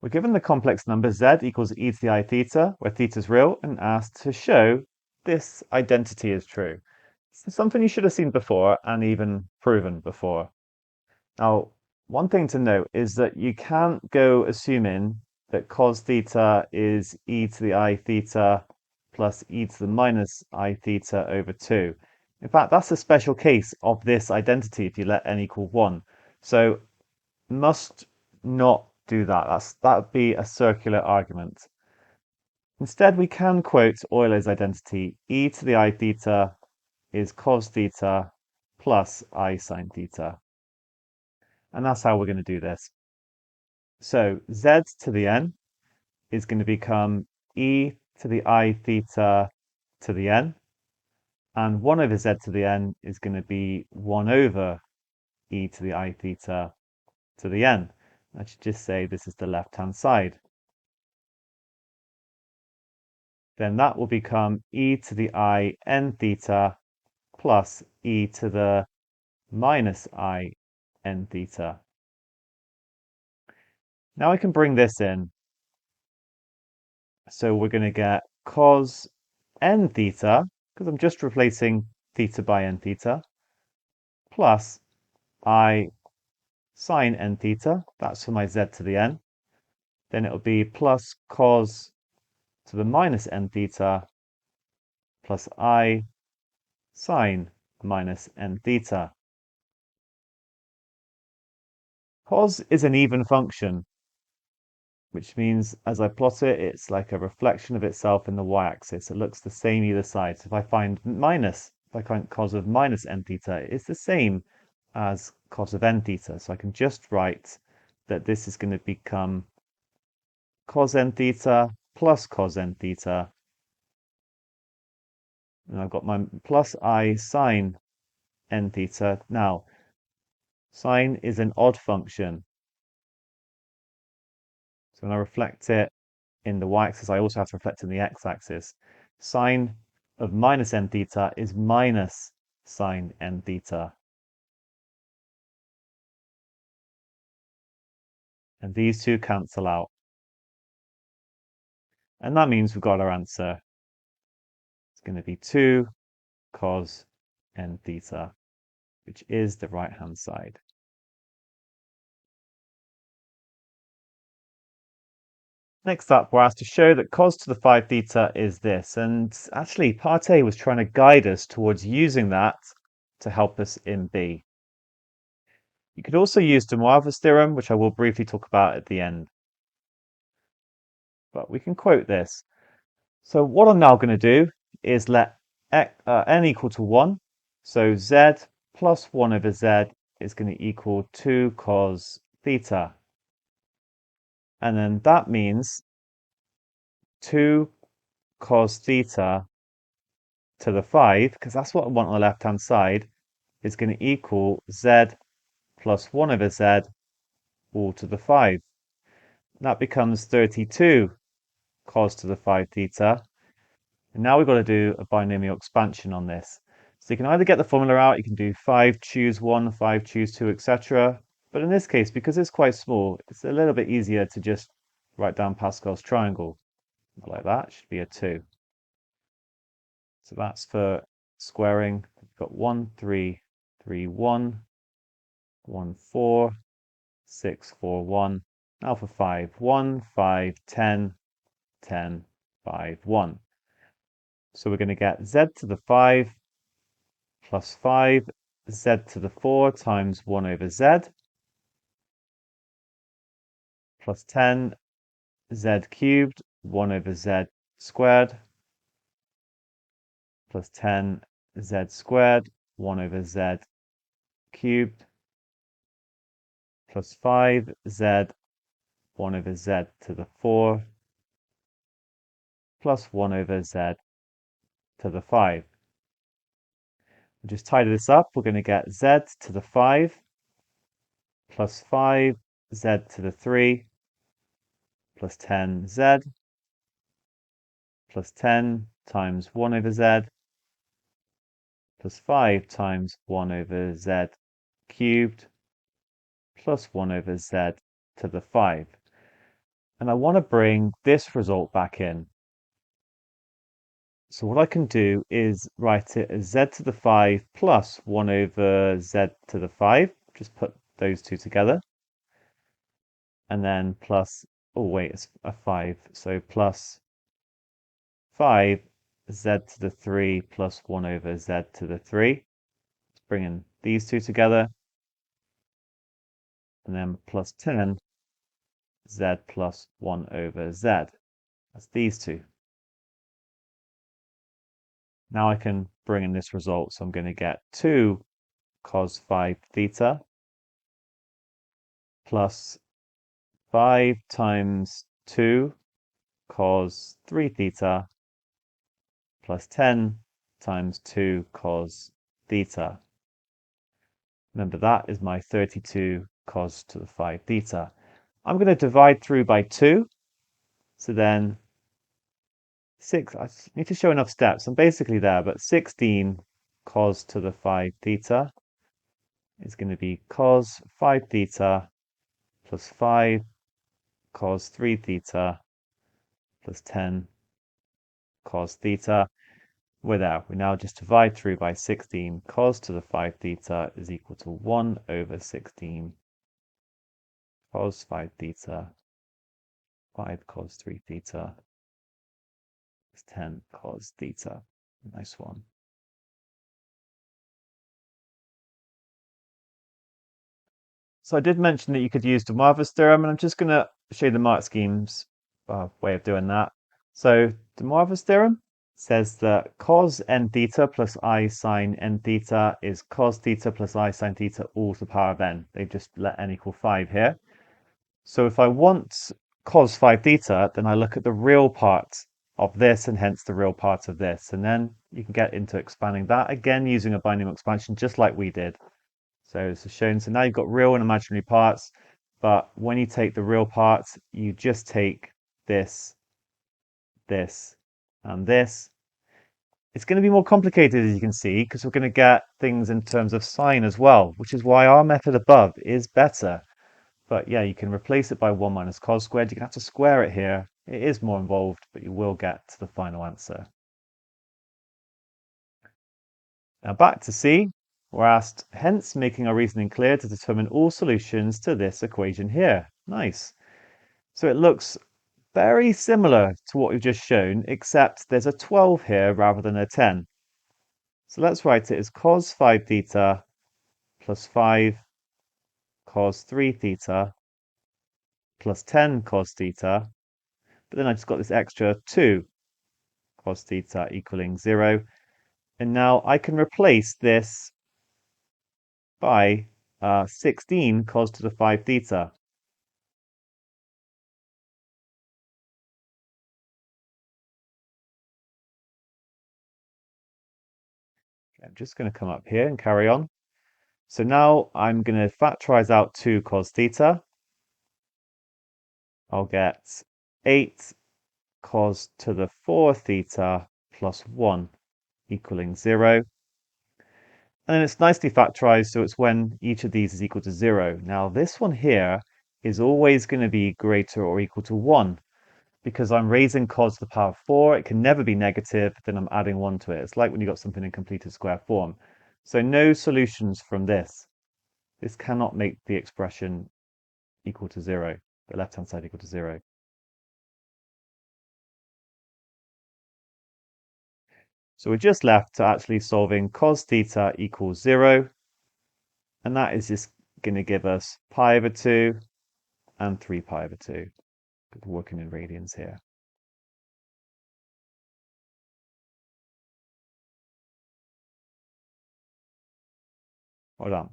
We're given the complex number z equals e to the I theta, where theta is real, and asked to show this identity is true. This is something you should have seen before and even proven before. Now, one thing to note is that you can't go assuming that cos theta is e to the I theta plus e to the minus I theta over 2. In fact, that's a special case of this identity if you let n equal 1. So must not do that. That would be a circular argument. Instead, we can quote Euler's identity. E to the I theta is cos theta plus I sine theta. And that's how we're going to do this. So z to the n is going to become e to the I theta to the n. And 1 over z to the n is going to be 1 over e to the I theta to the n. I should just say this is the left-hand side. Then that will become e to the I n theta plus e to the minus I n theta. Now I can bring this in. So we're going to get cos n theta, because I'm just replacing theta by n theta, plus I sine n theta, that's for my z to the n. Then it'll be plus cos to the minus n theta plus I sine minus n theta. Cos is an even function, which means as I plot it, it's like a reflection of itself in the y-axis. It looks the same either side. So if I find cos of minus n theta, it's the same as cos of n theta. So I can just write that this is going to become cos n theta plus cos n theta. And I've got my plus I sine n theta. Now, sine is an odd function. So when I reflect it in the y-axis, I also have to reflect in the x-axis. Sine of minus n theta is minus sine n theta. And these two cancel out. And that means we've got our answer. It's going to be 2 cos n theta, which is the right-hand side. Next up, we're asked to show that cos to the 5 theta is this. And actually, part A was trying to guide us towards using that to help us in B. You could also use de Moivre's theorem, which I will briefly talk about at the end. But we can quote this. So what I'm now going to do is let n equal to 1. So z plus 1 over z is going to equal 2 cos theta. And then that means 2 cos theta to the 5, because that's what I want on the left-hand side, is going to equal z plus 1 over z all to the 5. That becomes 32 cos to the 5 theta. And now we've got to do a binomial expansion on this. So you can either get the formula out, you can do 5 choose 1, 5 choose 2, etc. But in this case, because it's quite small, it's a little bit easier to just write down Pascal's triangle. Like that, should be a 2. So that's for squaring. We've got 1, 3, 3, 1, 1, 4, 6, 4, 1. Now for 5, 1, 5, 10, 10, 5, 1. So we're going to get z to the 5 plus 5 z to the 4 times 1 over z plus 10 z cubed 1 over z squared plus 10 z squared 1 over z cubed plus 5z 1 over z to the 4 plus 1 over z to the 5. We'll just tidy this up. We're going to get z to the 5 plus 5z to the 3 plus 10z plus 10 times 1 over z plus 5 times 1 over z cubed plus 1 over z to the 5. and I want to bring this result back in. So what I can do is write it as z to the 5 plus 1 over z to the 5. Just put those two together. And then plus, oh wait, it's a 5. So plus 5 z to the 3 plus 1 over z to the 3. Let's bring in these two together. And then plus 10 z plus 1 over z. That's these two. Now I can bring in this result. So I'm going to get 2 cos 5 theta plus 5 times 2 cos 3 theta plus 10 times 2 cos theta. Remember, that is my 32 cos to the 5 theta. I'm going to divide through by 2. So then 6, I need to show enough steps. I'm basically there, but 16 cos to the 5 theta is going to be cos 5 theta plus 5 cos 3 theta plus 10 cos theta. We're there. We now just divide through by 16. Cos to the 5 theta is equal to 1 over 16 cos 5 theta, 5 cos 3 theta is 10 cos theta. Nice one. So I did mention that you could use the Moivre's theorem, and I'm just going to show you the mark scheme's way of doing that. So the Moivre's theorem says that cos n theta plus I sine n theta is cos theta plus I sine theta all to the power of n. They've just let n equal 5 here. So if I want cos 5 theta, then I look at the real part of this and hence the real part of this. And then you can get into expanding that again using a binomial expansion, just like we did. So it's shown. So now you've got real and imaginary parts. But when you take the real parts, you just take this, this, and this. It's going to be more complicated, as you can see, because we're going to get things in terms of sine as well, which is why our method above is better. But yeah, you can replace it by 1 minus cos squared. You can have to square it here. It is more involved, but you will get to the final answer. Now back to C, we're asked, hence making our reasoning clear to determine all solutions to this equation here. Nice. So it looks very similar to what we've just shown, except there's a 12 here rather than a 10. So let's write it as cos 5 theta plus 5 cos 3 theta plus 10 cos theta. But then I just got this extra 2 cos theta equaling 0. And now I can replace this by 16 cos to the 5 theta. I'm just going to come up here and carry on. So now I'm going to factorize out 2 cos theta. I'll get 8 cos to the 4 theta plus 1 equaling 0. And then it's nicely factorized, so it's when each of these is equal to 0. Now this one here is always going to be greater or equal to 1 because I'm raising cos to the power of 4. It can never be negative, then I'm adding 1 to it. It's like when you got something in completed square form. So no solutions from this. This cannot make the expression equal to 0, the left-hand side equal to 0. So we're just left to actually solving cos theta equals 0. And that is just going to give us pi over 2 and 3 pi over 2. Working in radians here. Well done.